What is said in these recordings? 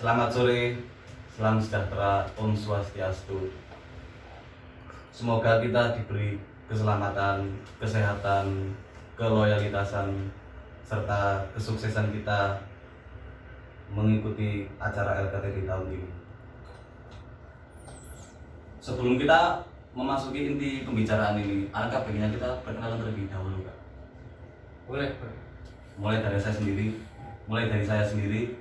Selamat sore, salam sejahtera, Om Swastiastu. Semoga kita diberi keselamatan, kesehatan, keloyalitasan, serta kesuksesan kita mengikuti acara LKTD tahun ini. Sebelum kita memasuki inti pembicaraan ini, alangkah baiknya kita perkenalan terlebih dahulu, Kak. Boleh. Mulai dari saya sendiri.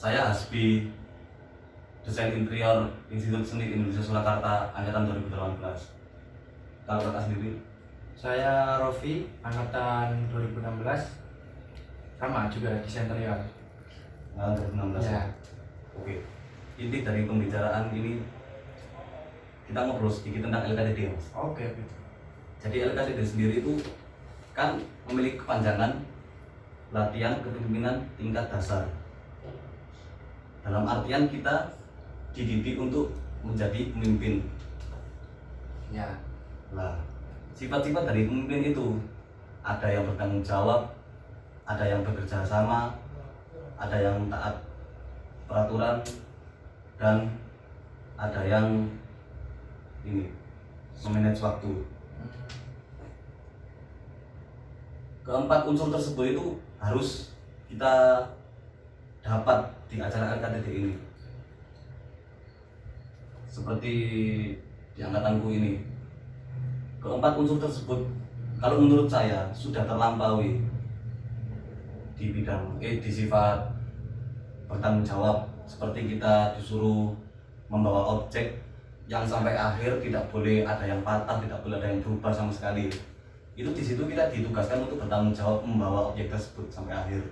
Saya Hasbi, desain interior Institut Seni Indonesia Surakarta angkatan 2018. Kalau Kakak sendiri? Saya Rofi, angkatan 2016. Sama juga desain interior. Angkatan 2016. Ya. Oke. Inti dari pembicaraan ini kita ngobrol sedikit tentang LKTD, Mas. Oke. Jadi LKTD sendiri itu kan memiliki kepanjangan latihan kepemimpinan tingkat dasar. Dalam artian kita dididik untuk menjadi pemimpin. Ya. Nah, sifat-sifat dari pemimpin itu ada yang bertanggung jawab, ada yang bekerja sama, ada yang taat peraturan, dan ada yang ini memanage waktu. Keempat unsur tersebut itu harus kita dapat di acara LKTD ini. Seperti di angkatanku ini, keempat unsur tersebut kalau menurut saya sudah terlampaui di bidang di sifat bertanggung jawab. Seperti kita disuruh membawa objek yang sampai akhir tidak boleh ada yang patah, tidak boleh ada yang berubah sama sekali. Itu di situ kita ditugaskan untuk bertanggung jawab membawa objek tersebut sampai akhir.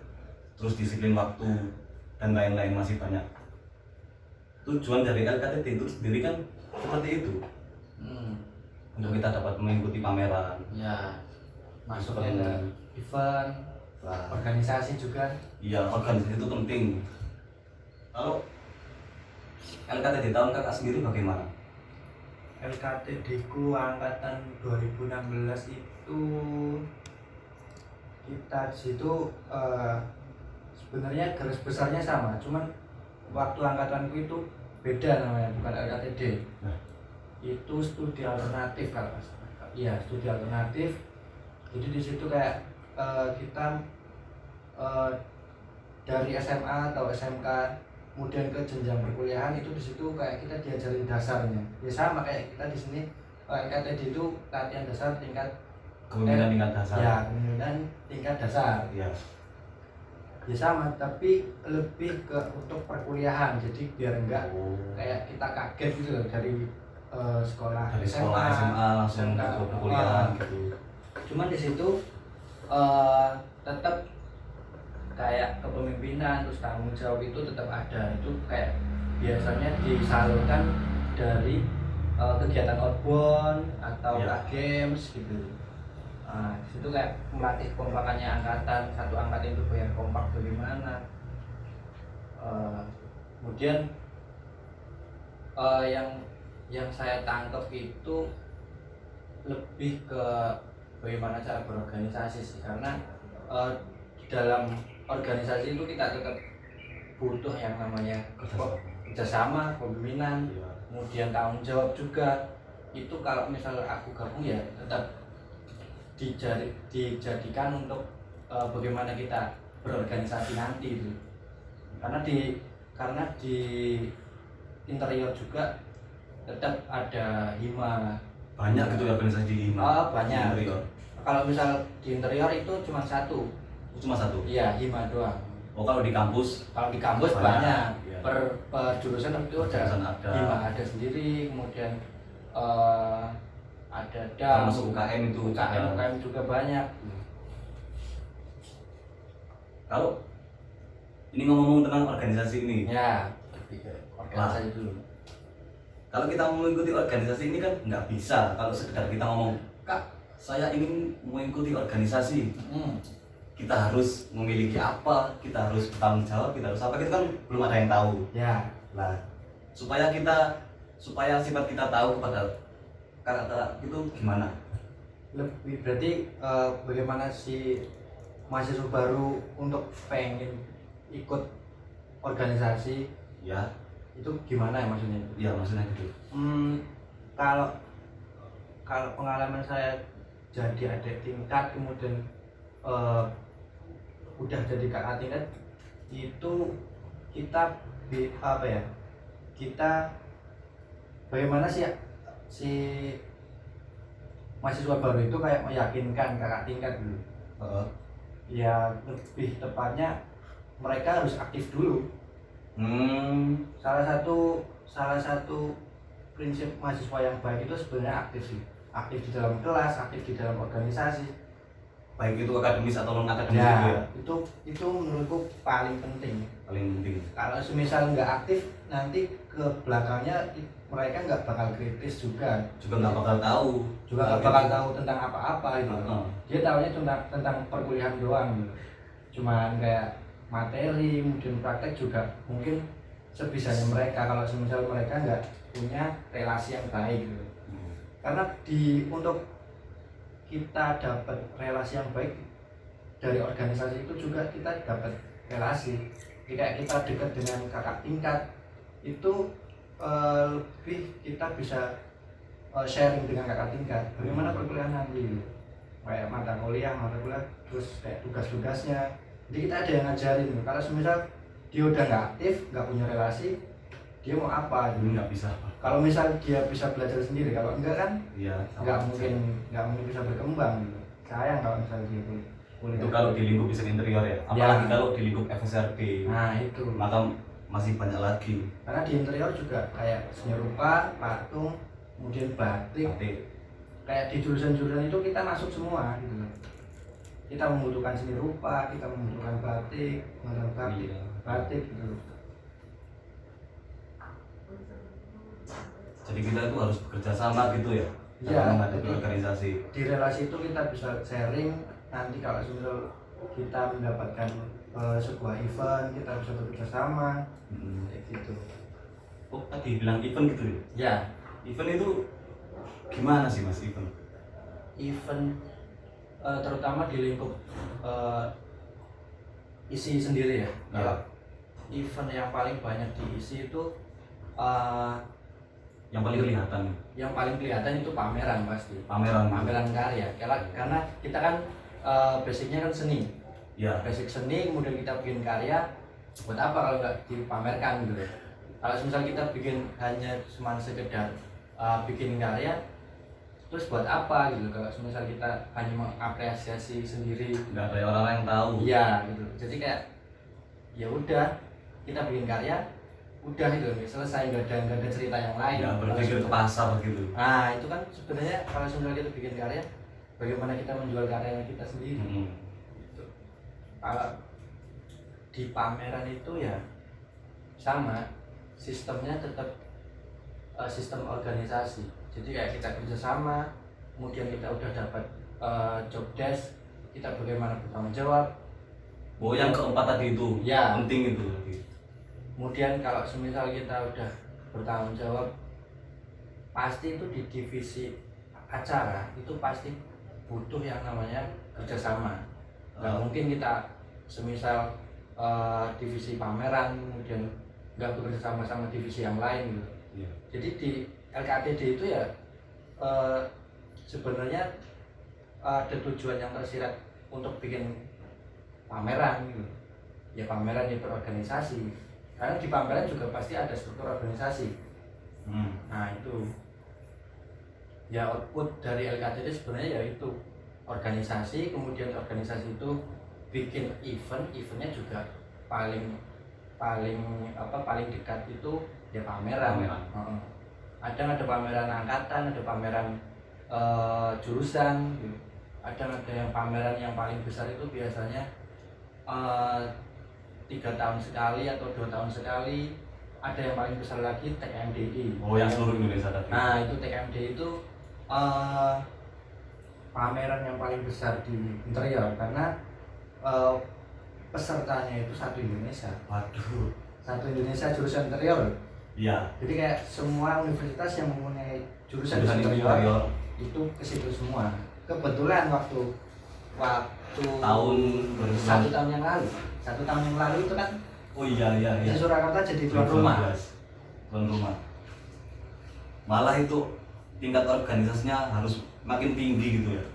Terus disiplin waktu dan lain-lain masih banyak. Tujuan dari LKTD itu sendiri kan seperti itu. Untuk kita dapat mengikuti pameran. Ya. Masuk ke event, organisasi juga. Iya, organisasi itu penting. Kalau LKTD tahun Kakak sendiri bagaimana? LKTD ku angkatan 2016 itu kita di situ sebenarnya garis besarnya sama, cuman waktu angkatanku itu beda namanya, bukan LKTD. Nah. Itu studi alternatif kalau nggak salah. Iya, studi alternatif. Jadi di situ kayak kita dari SMA atau SMK kemudian ke jenjang perkuliahan itu di situ kayak kita diajarin dasarnya. Ya sama kayak kita di sini LKTD itu latihan dasar tingkat Kepemimpinan tingkat dasar. Ya, kepemimpinan tingkat dasar. Iya. Ya sama, tapi lebih ke untuk perkuliahan. Jadi biar enggak kayak kita kaget gitu loh dari sekolah dari sekolah SMA langsung ke perkuliahan gitu. Cuman di situ tetap kayak kepemimpinan terus tanggung jawab itu tetap ada. Itu kayak biasanya disalurkan dari kegiatan outbound atau games gitu. Nah, di situ kayak melatih kompakannya angkatan, satu angkatan itu biar kompak bagaimana. Kemudian yang saya tangkap itu lebih ke bagaimana cara berorganisasi sih, karena di dalam organisasi itu kita tetap butuh yang namanya kerjasama, kepemimpinan, kemudian tanggung jawab juga. Itu kalau misalnya aku gabung ya tetap dijadikan untuk bagaimana kita berorganisasi nanti itu. Karena di interior juga tetap ada hima. Banyak gitu organisasi di hima. Banyak. Di interior. Kalau misal di interior itu cuma satu. Cuma satu? Iya, hima doang. Oh, kalau di kampus? Kalau di kampus banyak. Ya. Per jurusan itu ada hima ada sendiri, kemudian ada termasuk UKM itu UKM juga banyak. Kalau ini ngomong tentang organisasi ini ya organisasi dulu. Kalau kita mau mengikuti organisasi ini kan nggak bisa kalau sekedar kita ngomong, Kak, saya ingin mengikuti organisasi. Kita harus memiliki apa, kita harus bertanggung jawab, kita harus apa, kita kan belum ada yang tahu ya. Nah, supaya sifat kita tahu kepada karakter itu gimana? Lebih berarti bagaimana si mahasiswa baru untuk pengen ikut organisasi Ya, itu gimana ya maksudnya? iya maksudnya gitu. Kalau kalau pengalaman saya jadi adik tingkat kemudian udah jadi kakak tingkat itu kita apa ya? Kita bagaimana sih si mahasiswa baru itu kayak meyakinkan kakak tingkat dulu. Heeh. Ya lebih tepatnya mereka harus aktif dulu. Salah satu prinsip mahasiswa yang baik itu sebenarnya aktif sih, aktif di dalam kelas, aktif di dalam organisasi, Baik itu akademis atau non akademis ya gitu ya. itu menurutku paling penting. Paling penting. Kalau semisal nggak aktif nanti ke belakangnya mereka nggak bakal kritis juga Nggak bakal tahu. nggak bakal tahu tentang apa-apa gitu. Heeh. Dia tahunya tentang perkuliahan doang gitu. Cuman kayak materi, kemudian praktek juga mungkin sebisanya mereka kalau semisal mereka nggak punya relasi yang baik gitu. Karena untuk kita dapat relasi yang baik dari organisasi itu juga kita dapat relasi. Kayak kita dekat dengan kakak tingkat itu lebih kita bisa sharing dengan kakak tingkat bagaimana perkuliahan nanti gitu. Kayak mata kuliah, terus kayak tugas-tugasnya. Jadi kita ada yang ngajarin gitu. Kalau semisal dia udah nggak aktif, nggak punya relasi, dia mau apa gitu. Nggak bisa. Kalau misal dia bisa belajar sendiri, kalau enggak kan Iya. nggak mungkin bisa berkembang gitu. Sayang kalau misalnya dia kuliah. Itu kalau di lingkup desain interior ya. Apalagi kalau di lingkup FSRD. Nah itu. Maka masih banyak lagi. Karena di interior juga kayak seni rupa, patung, kemudian batik. Kayak di jurusan-jurusan itu kita masuk semua gitu loh. Kita membutuhkan seni rupa, kita membutuhkan batik, Iya. batik gitu loh. Jadi kita itu harus bekerja sama gitu ya. Iya, Dalam menghadapi jadi organisasi. di relasi itu kita bisa sharing. Nanti kalau misal kita mendapatkan sebuah event, kita bisa bekerja sama kayak gitu. Oh tadi bilang event gitu ya? Ya, Event itu gimana sih mas event? event terutama di lingkup isi sendiri ya. Kalau event yang paling banyak diisi itu Yang paling kelihatan. yang paling kelihatan itu pameran pasti. Pameran. Pameran karya. Karena kita kan basicnya kan seni. Ya. Basic seni, kemudian kita bikin karya. Buat apa kalau nggak dipamerkan gitu? Kalau misal kita bikin hanya cuma sekedar bikin karya, terus buat apa gitu? Kalau misal kita hanya mengapresiasi sendiri, Nggak ada orang yang tahu. iya gitu. Jadi kayak ya udah kita bikin karya, udah itu selesai, nggak ada cerita yang lain. Ya berpikir ke pasar gitu. Nah itu kan sebenarnya kalau misalnya kita bikin karya, bagaimana kita menjual karya kita sendiri. Gitu. Kalau di pameran itu ya sama, sistemnya tetap sistem organisasi. Jadi kayak kita kerjasama, kemudian kita udah dapat job desk, kita bagaimana bertanggung jawab. Oh yang keempat tadi itu Ya. penting itu. Kemudian kalau semisal kita udah bertanggung jawab, pasti itu di divisi acara itu pasti butuh yang namanya kerjasama. Nggak mungkin kita semisal divisi pameran kemudian nggak bekerja sama divisi yang lain gitu. Iya. Jadi di LKTD itu ya sebenarnya ada tujuan yang tersirat untuk bikin pameran gitu. Ya pameran di berorganisasi. Karena di pameran juga pasti ada struktur organisasi. Nah itu ya output dari LKTD sebenarnya ya itu organisasi, kemudian organisasi itu bikin eventnya juga paling dekat itu ya pameran. Ada pameran angkatan, ada pameran jurusan gitu. Ada yang pameran yang paling besar itu biasanya 3 tahun sekali atau 2 tahun sekali. Ada yang paling besar lagi TMDI. Oh yang seluruh Indonesia tadi. Nah itu TMDI itu pameran yang paling besar di interior karena pesertanya itu satu Indonesia. Waduh. Satu Indonesia jurusan interior. Iya. Jadi kayak semua universitas yang mempunyai jurusan interior itu ke situ semua. Kebetulan waktu tahun 1 tahun yang lalu itu kan Oh iya iya iya. Di Surakarta jadi tuan rumah. Tuan rumah. Malah itu tingkat organisasinya harus makin tinggi gitu ya.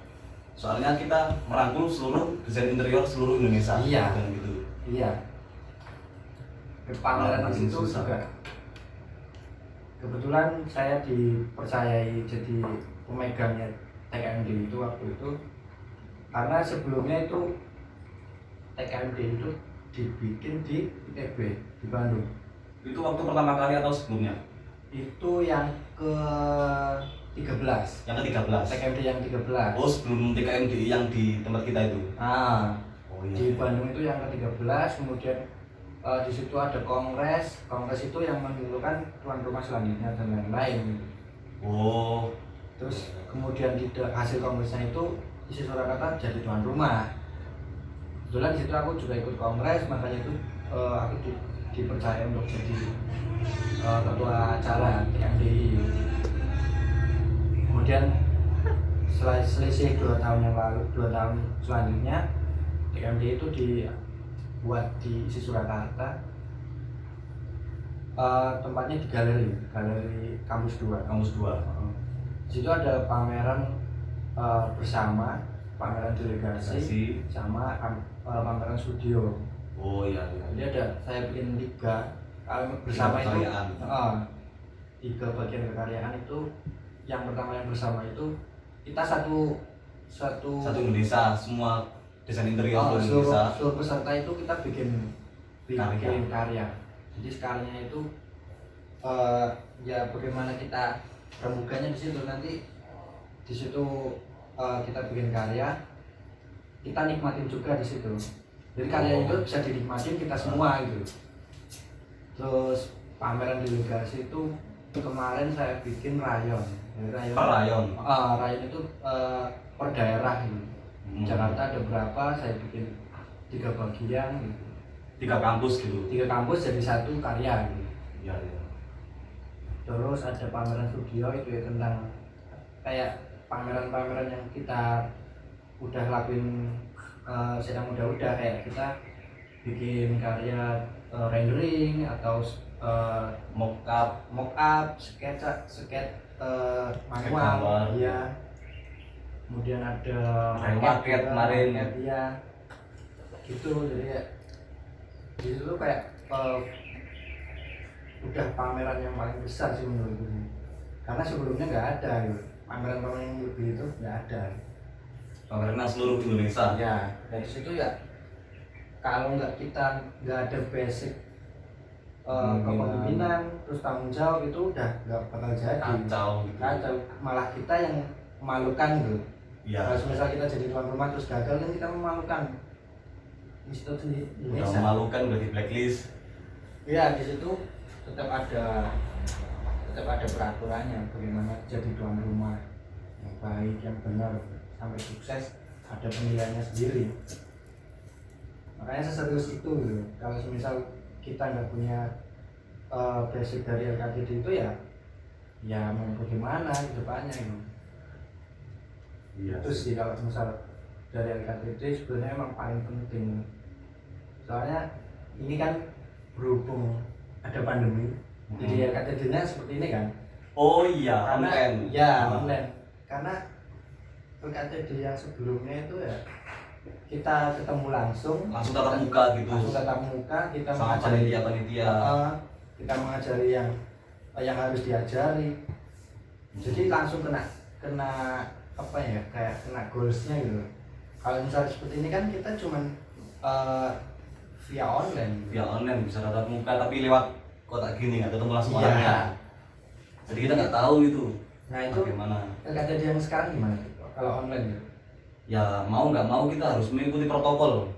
Soalnya kita merangkul seluruh desain interior seluruh Indonesia. Iya. Dan gitu. Iya. Pameran di Makin situ susah. juga. Kebetulan saya dipercayai jadi pemegangnya TKMD itu waktu itu, karena sebelumnya itu TKMD itu dibikin di ITB di Bandung. Itu waktu pertama kali atau sebelumnya? Itu yang ke 13. Yang ke-13. TKMD yang 13. Oh, sebelum TKMD yang di tempat kita itu. Ah, Oh iya. di Bandung itu yang ke-13, kemudian di situ ada kongres itu yang menentukan tuan rumah selanjutnya dan lain-lain. Oh, Terus kemudian hasil kongresnya itu isi Surakarta jadi tuan rumah. Kebetulan di situ aku juga ikut kongres, makanya itu aku dipercaya untuk jadi ketua acara TKMDI. Kemudian setelah selisih 2 tahun yang lalu, 2 tahun selanjutnya TKMDI itu dibuat di isi Surakarta. Tempatnya di galeri Kampus 2. Kampus 2. Di situ ada pameran bersama, pameran delegasi sama pameran studio. Oh iya iya. Jadi ada saya bikin 3 bersama itu. Kekaryaan. 3 bagian kekaryaan itu. Yang pertama yang bersama itu kita satu Indonesia, semua desain interior Indonesia. seluruh peserta itu kita bikin karya. Jadi karyanya itu ya bagaimana kita rembukannya di situ, nanti di situ kita bikin karya, kita nikmatin juga di situ. Jadi karya itu bisa dinikmatin kita semua gitu. Terus pameran delegasi itu kemarin saya bikin rayon. Rayon. Rayon itu per daerah gitu. Jakarta ada berapa, saya bikin 3 bagian gitu. 3 kampus gitu. 3 kampus jadi 1 karya gitu. Iya iya. Terus ada pameran studio itu ya, tentang kayak pameran-pameran yang kita udah lakuin sedang udah kayak kita bikin karya rendering atau mock up, sketch manual, iya. Kemudian ada maket kemarin ya, gitu. Jadi ya, di situ kayak udah pameran yang paling besar sih menurutku, karena sebelumnya nggak ada gitu. Pameran yang lebih itu nggak ada. Pameran seluruh Indonesia. Ya, dari situ ya, kalau kita nggak ada basic kepemimpinan, terus tanggung jawab, itu udah nggak bakal jadi. Kacau. Malah kita yang memalukan gitu. Iya. Kalau misal kita jadi tuan rumah terus gagal, kan kita memalukan. Di situ sendiri. Udah memalukan, udah di blacklist. Iya, di situ tetap ada peraturannya bagaimana jadi tuan rumah yang baik, yang benar, sampai sukses ada penilaiannya sendiri. Makanya seserius itu gitu. Kalau misal kita nggak punya basic dari LKTD itu ya mau bagaimana ke depannya gitu. Iya. Itu sih kalau misal dari LKTD sebenarnya emang paling penting. Soalnya ini kan berhubung ada pandemi, jadi LKTD-nya seperti ini kan. Oh iya, Karena, online. Ya, online. Karena LKTD yang sebelumnya itu ya kita ketemu langsung tatap muka gitu. Langsung tatap muka, kita sama panitia. Kita mengajari yang harus diajari. Jadi langsung kena apa ya, kayak kena goalsnya gitu. Kalau misalnya seperti ini kan kita cuman via online bisa tatap muka tapi lewat kotak gini, nggak ketemu langsung Iya. orangnya. Jadi kita nggak tahu itu. Nah itu bagaimana. LKTD yang sekarang gimana kalau online gitu? Ya mau nggak mau kita harus mengikuti protokol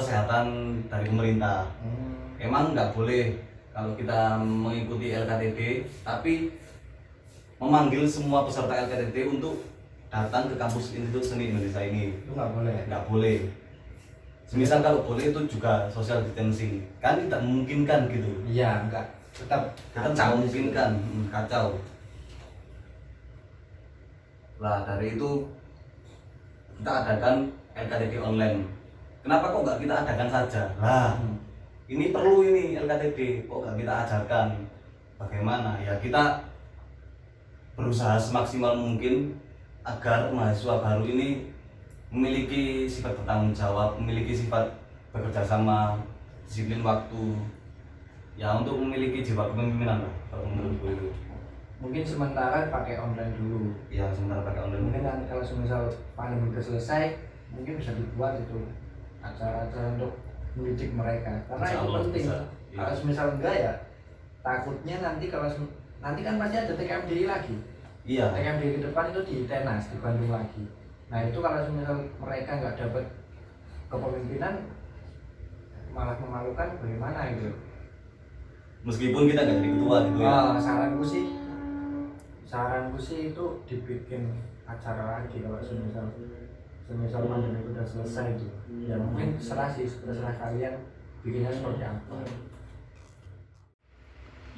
kesehatan dari pemerintah. Emang nggak boleh kalau kita mengikuti LKTD, tapi memanggil semua peserta LKTD untuk datang ke kampus Institut Seni Indonesia ini. Itu nggak boleh. Semisal kalau boleh itu juga social distancing, kan tidak memungkinkan gitu. Iya, enggak. Tetap tidak memungkinkan, kacau. Lah dari itu kita adakan LKTD online. Kenapa kok nggak kita adakan saja? Lah ini perlu ini LKTD, kok nggak kita ajarkan. Bagaimana ya, kita berusaha semaksimal mungkin agar mahasiswa baru ini memiliki sifat bertanggung jawab, memiliki sifat bekerja sama, disiplin waktu, ya untuk memiliki jiwa kepemimpinan lah kalau menurutku itu. Mungkin sementara pakai online dulu. Ya sementara pakai online. Mungkin kan kalau semisal pandemi udah selesai, mungkin bisa dibuat itu acara-acara untuk mendidik mereka, karena Insya itu Allah penting. bisa, iya. Kalau semisal enggak ya takutnya nanti nanti kan pasti ada TKMDI lagi. Iya. TKMDI ke depan itu di Tenas, di Bandung lagi. Nah itu kalau semisal mereka nggak dapat kepemimpinan, malah memalukan, bagaimana gitu. Meskipun kita nggak jadi ketua gitu ya. Saranku sih itu dibikin acara lagi kalau semisal pandemi udah selesai itu. Ya mungkin terserah kalian bikinnya seperti apa.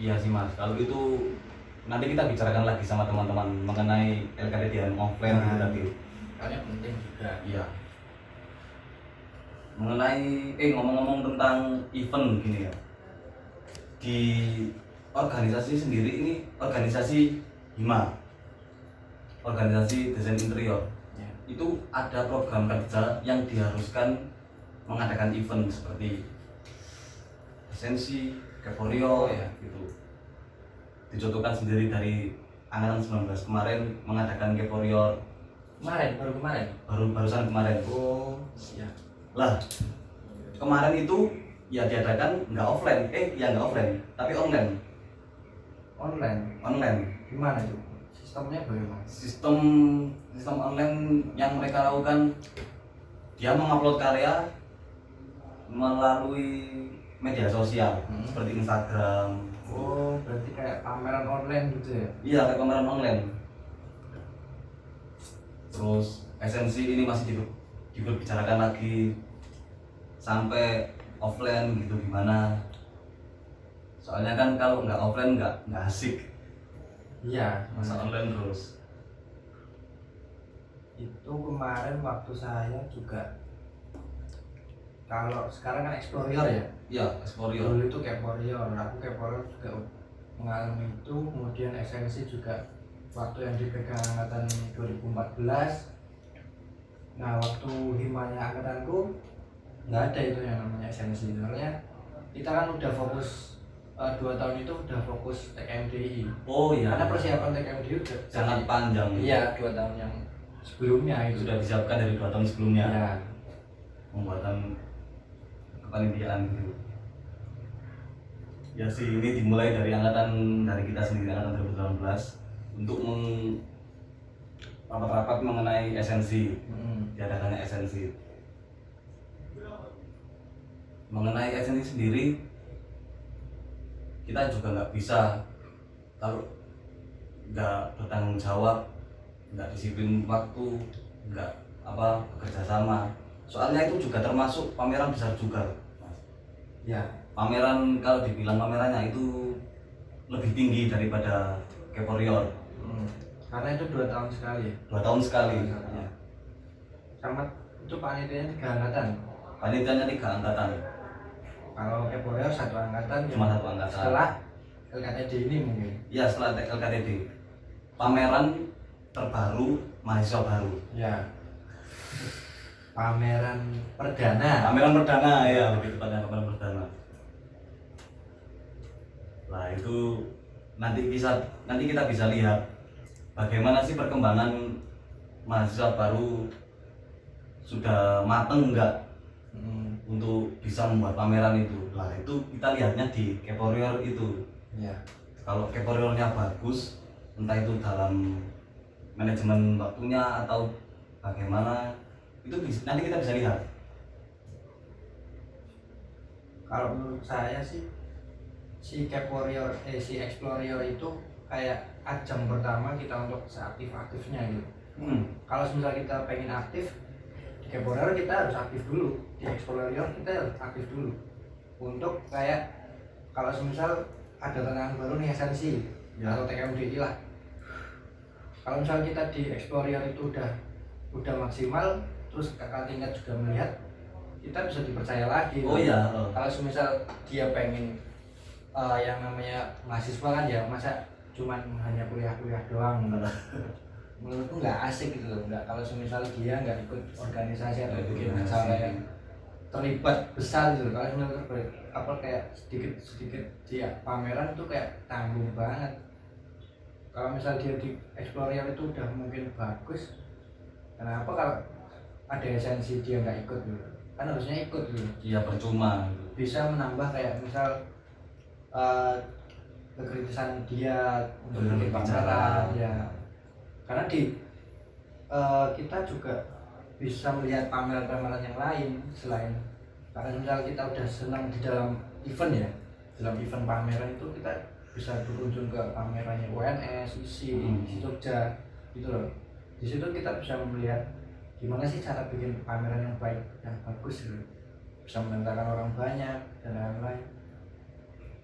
Iya sih mas, kalau itu nanti kita bicarakan lagi sama teman-teman mengenai LKTD offline gitu tadi. Karena penting juga. Iya. Mengenai ngomong-ngomong tentang event gini ya. Di organisasi sendiri ini organisasi HIMA, organisasi desain interior. Ya. Itu ada program kerja yang diharuskan mengadakan event seperti esensi, keporio ya gitu. Dicontohkan sendiri dari angkatan 19 kemarin mengadakan keporio barusan kemarin. Oh, ya. Lah, kemarin itu ya diadakan nggak offline, nggak offline, tapi online. Online. Gimana itu? Sistemnya bagaimana? Sistem online yang mereka lakukan, dia mengupload karya melalui media sosial seperti Instagram. Oh, berarti kayak pameran online gitu ya? Iya, kayak pameran online. Terus esensi ini masih dibicarakan lagi sampai offline gitu gimana. Soalnya kan kalau nggak offline nggak asik. Iya, Masa online terus. itu kemarin waktu saya juga, kalau sekarang kan Explorer ya? Iya, Explorior. Dulu itu Keporio, aku Keporio juga mengalami itu, kemudian esensi juga waktu yang dipegang angkatan 2014. Nah waktu himanya angkatanku nggak ada itu yang namanya esensi, soalnya kita kan udah fokus 2 tahun itu udah fokus TKMDI. Oh iya. Karena persiapan TKMDI udah Sangat panjang. Iya, 2 tahun yang sebelumnya itu Sudah disiapkan dari 2 tahun sebelumnya. ya. Pembuatan kepanitiaan gitu. Ya sih, ini dimulai dari kita sendiri angkatan 2018 untuk rapat-rapat mengenai esensi, diadakannya esensi. Mengenai esensi sendiri, kita juga nggak bisa kalau nggak bertanggung jawab, nggak disiplin waktu, nggak bekerja sama. Soalnya itu juga termasuk pameran besar juga, Mas. Ya. Pameran, kalau dibilang pamerannya itu lebih tinggi daripada Keporior. Karena itu 2 tahun sekali. 2 tahun sekali. Ya. Sama itu panitianya 3 angkatan. Panitianya 3 angkatan. Kalau Keporio 1 angkatan. Cuma 1 angkatan. Setelah LKTD ini mungkin. Iya, setelah LKTD. Pameran terbaru mahasiswa baru. Ya. Pameran perdana. Pameran perdana ya, lebih tepatnya pameran perdana. Nah itu nanti kita bisa lihat bagaimana sih perkembangan mahasiswa baru, sudah mateng enggak untuk bisa membuat pameran itu. Nah itu kita lihatnya di Keporior itu. Ya. Kalau Keporiornya bagus, entah itu dalam manajemen waktunya atau bagaimana, itu nanti kita bisa lihat. Kalau menurut saya sih si Explorer itu kayak ajang pertama kita untuk seaktif-aktifnya gitu. Kalau misalnya kita pengen aktif di Explorer, kita harus aktif dulu. Di Explorer kita harus aktif dulu. Untuk kayak kalau misal ada tantangan baru nih esensi Ya. atau TKMDI lah. Kalau misalnya kita di Explorer itu udah maksimal, terus kakak tingkat juga melihat, kita bisa dipercaya lagi. Oh iya. Kalau semisal dia pengen yang namanya mahasiswa kan ya masa cuman hanya kuliah-kuliah doang, menurutku nggak asik gitu loh. Nggak, kalau semisal dia nggak ikut organisasi atau bikin acara yang terlibat besar gitu. Kalau semisal apa kayak sedikit dia pameran tuh kayak tanggung banget. Kalau misal dia di Explorial itu udah mungkin bagus, kenapa kalau ada esensi dia nggak ikut gitu? Kan harusnya ikut gitu. Iya, percuma. Bisa menambah kayak misal kekritisan dia untuk Dalam bikin berbicara. pameran ya, karena di kita juga bisa melihat pameran-pameran yang lain selain, karena misal kita udah senang di dalam event ya, dalam event pameran itu kita bisa berkunjung ke pamerannya UNS, ISI, di Jogja gitu loh. Di situ kita bisa melihat gimana sih cara bikin pameran yang baik dan bagus gitu. Bisa menentangkan orang banyak dan lain-lain.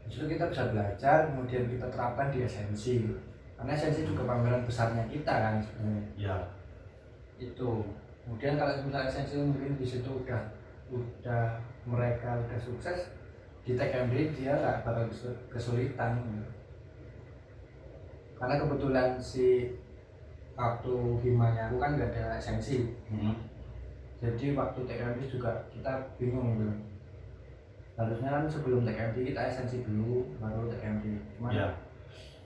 Di situ kita bisa belajar, kemudian kita terapkan di esensi gitu. Karena esensi juga pameran besarnya kita kan sebenarnya. Ya. Itu. Kemudian kalau misalnya esensi mungkin di situ udah mereka udah sukses, di TKMD dia nggak bakal kesulitan. Karena kebetulan si waktu himanya aku kan nggak ada esensi. Jadi waktu TKMD juga kita bingung gitu. Harusnya kan sebelum TKMD kita esensi dulu baru TKMD. Cuman Ya.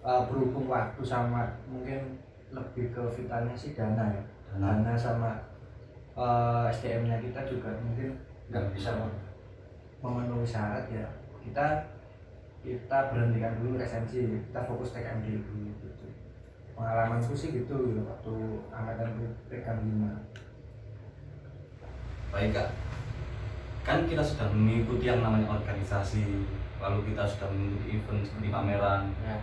Berhubung waktu sama mungkin lebih ke vitalnya sih dana ya. Dana sama SDM-nya kita juga mungkin nggak bisa memenuhi syarat ya. Kita berhentikan dulu esensi, kita fokus TKMD dulu gitu. Pengalamanku sih gitu waktu angkatan pegang 5. Baik Kak, kan kita sudah mengikuti yang namanya organisasi, lalu kita sudah mengikuti event seperti pameran. Ya.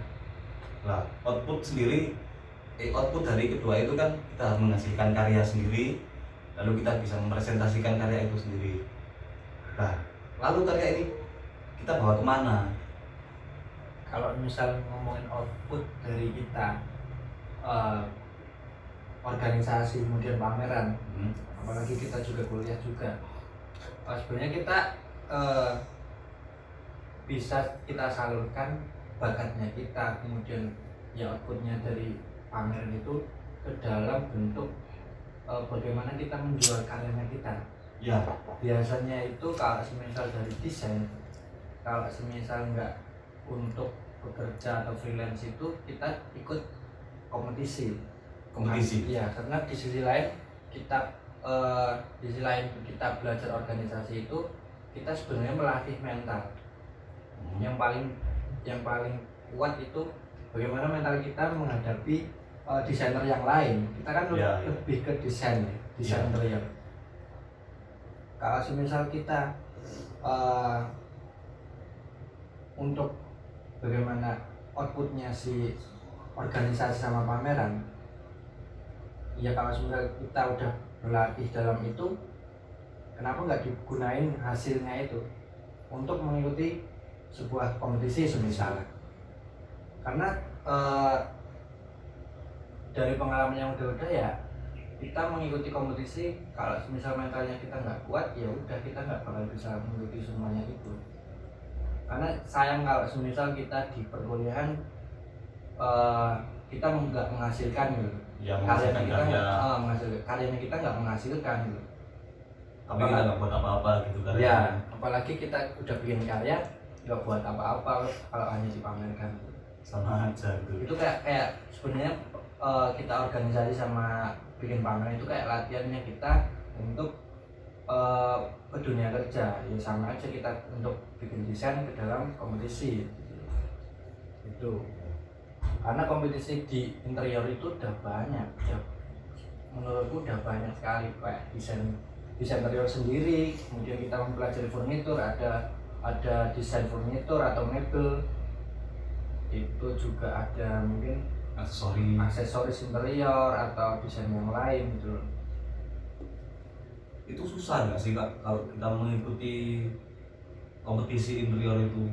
Lah, output dari kedua itu kan kita harus menghasilkan karya sendiri, lalu kita bisa mempresentasikan karya itu sendiri. Nah, lalu karya ini kita bawa kemana? Kalau misal ngomongin output dari kita, organisasi kemudian pameran, apalagi kita juga kuliah juga, sebenarnya kita bisa kita salurkan bakatnya kita, kemudian ya outputnya dari pameran itu ke dalam bentuk bagaimana kita menjual karyanya kita. Ya. Biasanya itu kalau semisal dari desain, kalau semisal nggak untuk bekerja atau freelance itu kita ikut kompetisi. Iya, karena di sisi lain kita belajar organisasi itu kita sebenarnya melatih mental. Yang paling kuat itu bagaimana mental kita menghadapi desainer yang lain. Kita kan lebih ke desain interior. Kalau semisal kita untuk bagaimana outputnya si organisasi sama pameran, ya kalau semisal kita udah berlatih dalam itu, kenapa nggak digunain hasilnya itu untuk mengikuti sebuah kompetisi semisal? Karena dari pengalaman yang udah ya, kita mengikuti kompetisi kalau misal mentalnya kita nggak kuat, ya udah kita nggak bakal bisa mengikuti semuanya itu. Karena sayang kalau semisal kita di perkuliahan kita nggak menghasilkan gitu. Ya, karyanya kita nggak menghasilkan gitu. Tapi kita nggak buat apa-apa gitu kan? Ya, apalagi kita udah bikin karya nggak buat apa-apa kalau hanya dipamerkan. Sama aja gitu. Itu kayak sebenarnya kita organisasi sama bikin pameran itu kayak latihannya kita untuk ke dunia kerja. Ya sama aja kita untuk bikin desain ke dalam kompetisi itu. Karena kompetisi di interior itu udah banyak ya, menurutku udah banyak sekali, kayak desain interior sendiri, kemudian kita mempelajari furnitur, ada desain furnitur atau mebel, itu juga ada mungkin aksesoris interior atau desain yang lain gitu. Itu susah nggak sih Kak kalau kita mengikuti kompetisi interior itu?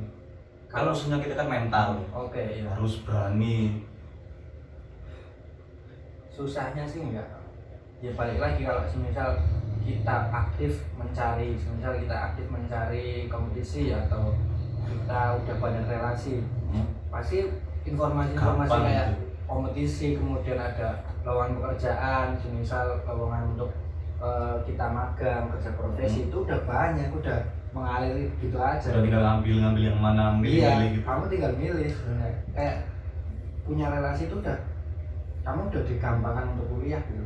Kalau maksudnya kita kan mental, ya. Harus berani. Susahnya sih enggak, ya balik lagi kalau semisal kita aktif mencari, misal kita aktif mencari kompetisi atau kita udah banyak relasi, pasti informasi-informasi Gampang kayak gitu. kompetisi, kemudian ada lowongan pekerjaan, misal lowongan untuk kita magang, kerja profesi itu udah banyak, udah mengalir gitu aja. Udah tinggal ngambil yang mana, Iya, milih gitu. kamu tinggal milih sebenarnya. Kayak punya relasi itu udah, kamu udah digampangkan untuk kuliah gitu.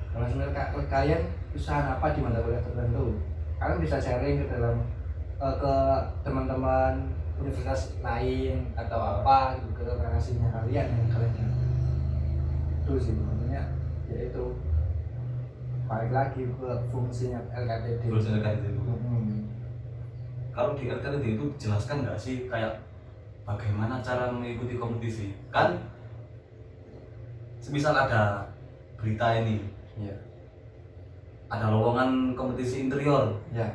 Kalau sebenarnya kalian usaha apa di mata kuliah tertentu, kalian bisa sharing ke dalam ke teman-teman universitas lain atau apa gitu, ke relasinya kalian yang kalian dapat. Itu sih maksudnya, yaitu balik lagi ke fungsinya LKTD. Terus LKTD itu. Hmm. Kalau di LKTD itu jelaskan nggak sih kayak bagaimana cara mengikuti kompetisi? Kan semisal ada berita ini, Iya. ada lowongan kompetisi interior, Ya.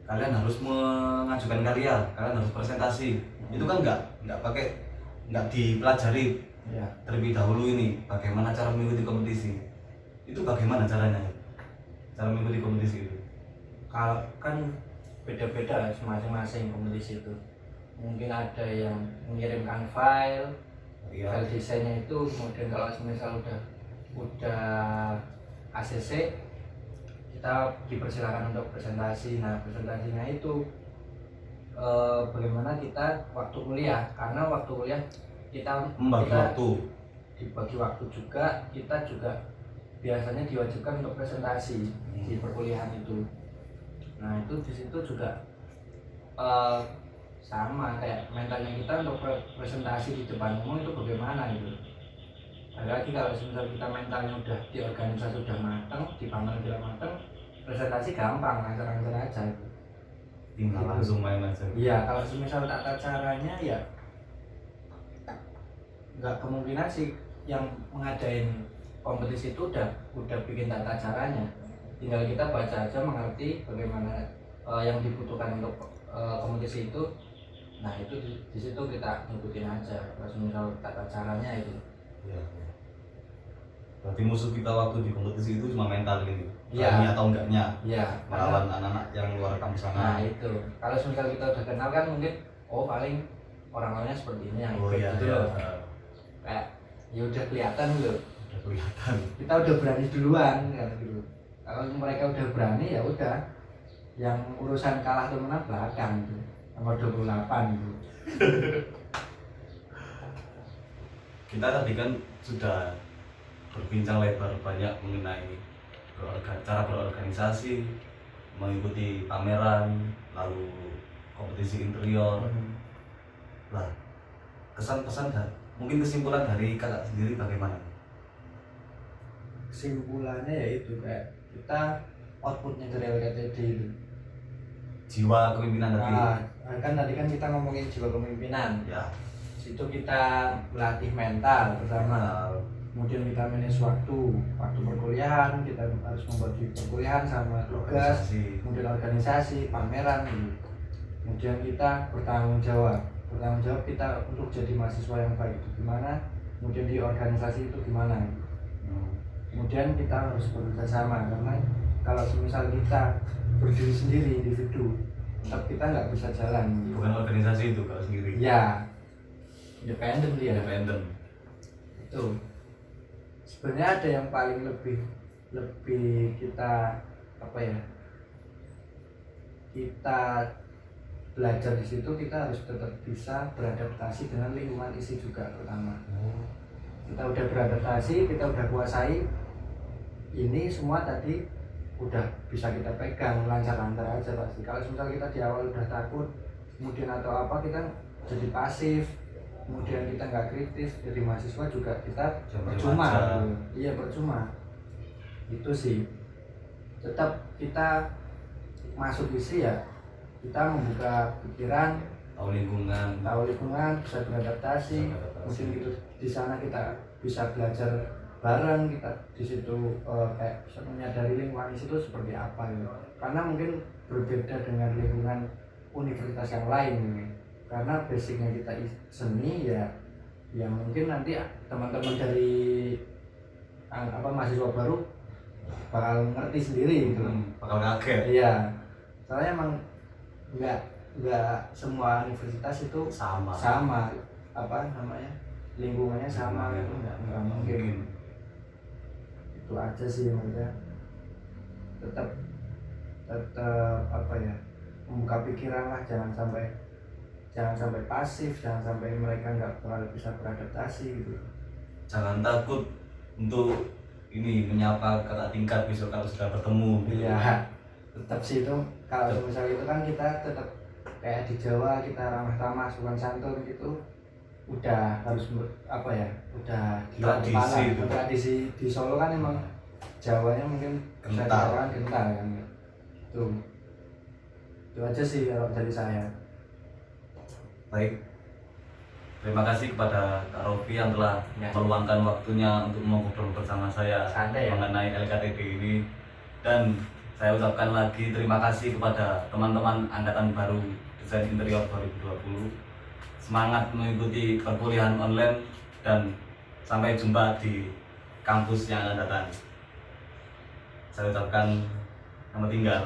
kalian harus mengajukan karya, kalian harus presentasi. Itu kan nggak dipelajari Ya. terlebih dahulu ini bagaimana cara mengikuti kompetisi. Itu bagaimana caranya? Cara mengikuti kompetisi itu? Kalau kan beda-beda masing-masing kompetisi itu. Mungkin ada yang mengirimkan file desainnya itu, kemudian kalau misal udah ACC kita dipersilakan untuk presentasi. Nah, presentasinya itu bagaimana kita waktu kuliah, karena waktu kuliah kita Membagi waktu. dibagi waktu juga, kita juga biasanya diwajibkan untuk presentasi di perkuliahan itu. Nah, itu di situ juga sama kayak mentalnya kita untuk presentasi di depan umum itu bagaimana gitu. Lagi kalau misalnya kita mentalnya udah di organisasi udah matang, dibangun udah matang, presentasi gampang, lancar-lancar aja gitu. Tinggal langsung main aja. Iya, kalau misal tata caranya ya nggak kemungkinan sih yang mengadain kompetisi itu udah bikin tata caranya. Tinggal kita baca aja, mengerti bagaimana yang dibutuhkan untuk kompetisi itu. Nah, itu di situ kita ngikutin aja. Kalau misal tata caranya itu. Iya. Berarti musuh kita waktu di kompetisi itu cuma mental gitu. Iya. Berani atau enggaknya Iya. melawan anak-anak yang luar kampus Nah, sana. itu. Kalau misal kita udah kenal kan mungkin paling orang-orangnya seperti ini yang Oh ikut iya, gitu iya. loh. Kayak ya udah kelihatan loh. Udah kelihatan. Kita udah berani duluan kan gitu. Kalau mereka udah berani ya udah, yang urusan kalah atau menang belakang gitu. Nomor 28 gitu. Kita tadi kan sudah berbincang lebar banyak mengenai cara berorganisasi, mengikuti pameran, lalu kompetisi interior. Lah, kesan-pesan mungkin kesimpulan dari kakak sendiri bagaimana? Kesimpulannya yaitu kayak kita outputnya dari LKTD itu. Jiwa kepemimpinan tadi. Kan tadi kan kita ngomongin jiwa kepemimpinan. Ya, Situ kita latih mental pertama. Kemudian kita manage waktu perkuliahan, kita harus membagi perkuliahan sama tugas, organisasi. kemudian organisasi, pameran gitu. Kemudian kita bertanggung jawab kita untuk jadi mahasiswa yang baik itu gimana, kemudian di organisasi itu gimana gitu. Kemudian kita harus bekerja sama, karena kalau semisal kita berdiri sendiri individu, tetap kita nggak bisa jalan gitu. Bukan organisasi itu kalau sendiri. Ya, independen dia. Independen. Itu sebenarnya ada yang paling lebih kita apa ya, kita belajar di situ, kita harus tetap bisa beradaptasi dengan lingkungan isi juga pertama. Kita udah beradaptasi, kita udah kuasai ini semua tadi, udah bisa kita pegang lancar-lancar aja pasti. Kalau misal kita di awal udah takut, kemudian atau apa, kita jadi pasif, kemudian kita nggak kritis, jadi mahasiswa juga kita percuma. Iya, percuma. Itu sih, tetap kita masuk isi ya, kita membuka pikiran, Tahu lingkungan. bisa beradaptasi. Mungkin gitu, di sana kita bisa belajar bareng, kita di situ kayak bisa menyadari lingkungan di situ seperti apa gitu. Karena mungkin berbeda dengan lingkungan universitas yang lain gitu. Karena basicnya kita seni ya mungkin nanti teman-teman dari mahasiswa baru bakal ngerti sendiri gitu. Bakal kaget. Iya, soalnya emang nggak semua universitas itu Sama. apa namanya, lingkungannya sama gitu, nggak mungkin. Itu aja sih maksudnya, tetap apa ya, membuka pikiran lah, jangan sampai pasif, jangan sampai mereka nggak terlalu bisa beradaptasi gitu. Jangan takut untuk ini menyapa kakak tingkat besok kalau sudah bertemu. Iya, tetap sih itu, kalau misal itu kan kita tetap kayak di Jawa, kita ramah tamah, sopan santun gitu, udah harus apa ya, udah gila Tradisi kepala. itu. Tradisi di Solo kan emang Jawanya mungkin bisa Kental. dikatakan kental kan. Itu aja sih kalau dari saya. Baik. Terima kasih kepada Kak Rofi yang telah Ya. meluangkan waktunya untuk ngobrol bersama saya Santai ya. mengenai LKTD ini. Dan saya ucapkan lagi terima kasih kepada teman-teman angkatan baru Desain Interior 2020. Semangat mengikuti perkuliahan online dan sampai jumpa di kampus yang akan datang. Saya ucapkan selamat tinggal.